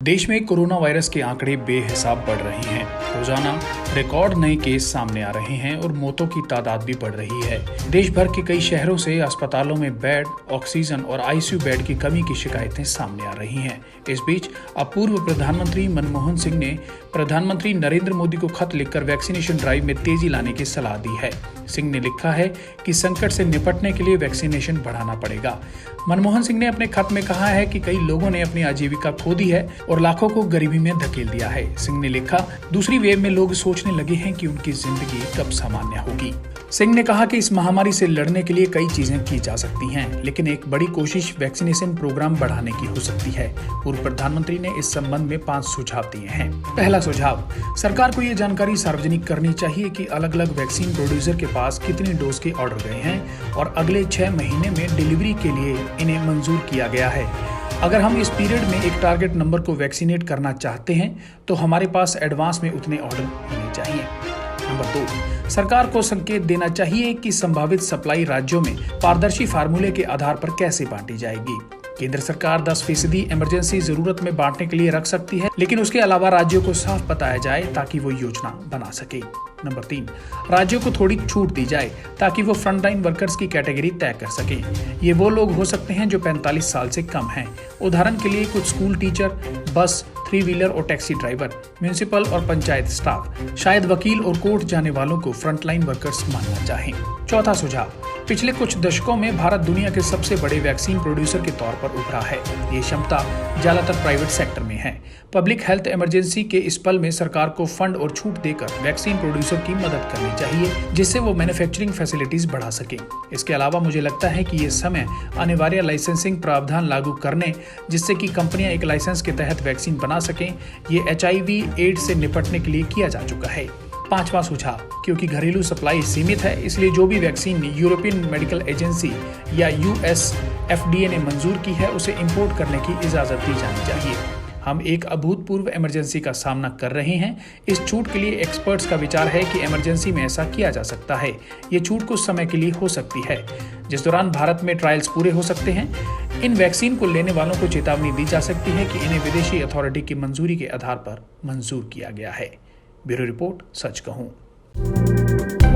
देश में corona virus के आंकड़े बेहिसाब बढ़ रहे हैं। रोजाना रिकॉर्ड नए केस सामने आ रहे हैं और मौतों की तादाद भी बढ़ रही है। देश भर के कई शहरों से अस्पतालों में बेड, ऑक्सीजन और आईसीयू बेड की कमी की शिकायतें सामने आ रही हैं। इस बीच अब पूर्व प्रधानमंत्री मनमोहन सिंह ने प्रधानमंत्री नरेंद्र मोदी को खत लिखकर वैक्सीनेशन ड्राइव में तेजी लाने की सलाह दी है। सिंह ने लिखा है कि संकट से निपटने के लिए वैक्सीनेशन बढ़ाना पड़ेगा। मनमोहन सिंह ने अपने खत में कहा है कि कई लोगों ने अपनी आजीविका खो दी है और लाखों को गरीबी में धकेल दिया है। सिंह ने लिखा, दूसरी वेव में लोग सोचने लगे हैं कि उनकी जिंदगी कब सामान्य होगी। सिंह ने कहा कि इस महामारी से लड़ने के लिए कई चीजें की जा सकती हैं, लेकिन एक बड़ी कोशिश वैक्सीनेशन प्रोग्राम बढ़ाने की हो सकती है। पूर्व प्रधानमंत्री ने इस संबंध में 5 सुझाव दिए हैं। पहला सुझाव, सरकार को ये जानकारी सार्वजनिक करनी चाहिए कि अलग अलग वैक्सीन प्रोड्यूसर के पास कितने डोज के ऑर्डर गए हैं और अगले 6 महीने में डिलीवरी के लिए इन्हें मंजूर किया गया है। अगर हम इस पीरियड में एक टारगेट नंबर को वैक्सीनेट करना चाहते हैं तो हमारे पास एडवांस में उतने ऑर्डर होने चाहिए। नंबर 2, सरकार को संकेत देना चाहिए कि संभावित सप्लाई राज्यों में पारदर्शी फार्मूले के आधार पर कैसे बांटी जाएगी। केंद्र सरकार 10% इमरजेंसी जरूरत में बांटने के लिए रख सकती है, लेकिन उसके अलावा राज्यों को साफ बताया जाए ताकि वो योजना बना सके। नंबर 3, राज्यों को थोड़ी छूट दी जाए ताकि वो फ्रंटलाइन वर्कर्स की कैटेगरी तय कर सकें। ये वो लोग हो सकते हैं जो 45 साल से कम हैं। उदाहरण के लिए कुछ स्कूल टीचर, बस, 3 व्हीलर और टैक्सी ड्राइवर, म्यूनिसिपल और पंचायत स्टाफ, शायद वकील और कोर्ट जाने वालों को फ्रंटलाइन वर्कर्स मानना चाहें। चौथा सुझाव, पिछले कुछ दशकों में भारत दुनिया के सबसे बड़े वैक्सीन प्रोड्यूसर के तौर पर उभरा है। ये क्षमता ज्यादातर प्राइवेट सेक्टर में है। पब्लिक हेल्थ इमरजेंसी के इस पल में सरकार को फंड और छूट देकर वैक्सीन प्रोड्यूसर की मदद करनी चाहिए, जिससे वो मैन्युफैक्चरिंग फैसिलिटीज बढ़ा सके। इसके अलावा मुझे लगता है कि ये समय अनिवार्य लाइसेंसिंग प्रावधान लागू करने, जिससे कि कंपनियां एक लाइसेंस के तहत वैक्सीन बना सकें, ये HIV एड्स से निपटने के लिए किया जा चुका है। 5वां सुझाव, क्योंकि घरेलू सप्लाई सीमित है, इसलिए जो भी वैक्सीन यूरोपियन मेडिकल एजेंसी या US FDA ने मंजूर की है उसे इंपोर्ट करने की इजाजत दी जानी चाहिए। हम एक अभूतपूर्व इमरजेंसी का सामना कर रहे हैं। इस छूट के लिए एक्सपर्ट्स का विचार है कि इमरजेंसी में ऐसा किया जा सकता है। ये छूट कुछ समय के लिए हो सकती है, जिस दौरान भारत में ट्रायल्स पूरे हो सकते हैं। इन वैक्सीन को लेने वालों को चेतावनी दी जा सकती है कि इन्हें विदेशी अथॉरिटी की मंजूरी के आधार पर मंजूर किया गया है। ब्यूरो रिपोर्ट, सच कहूं।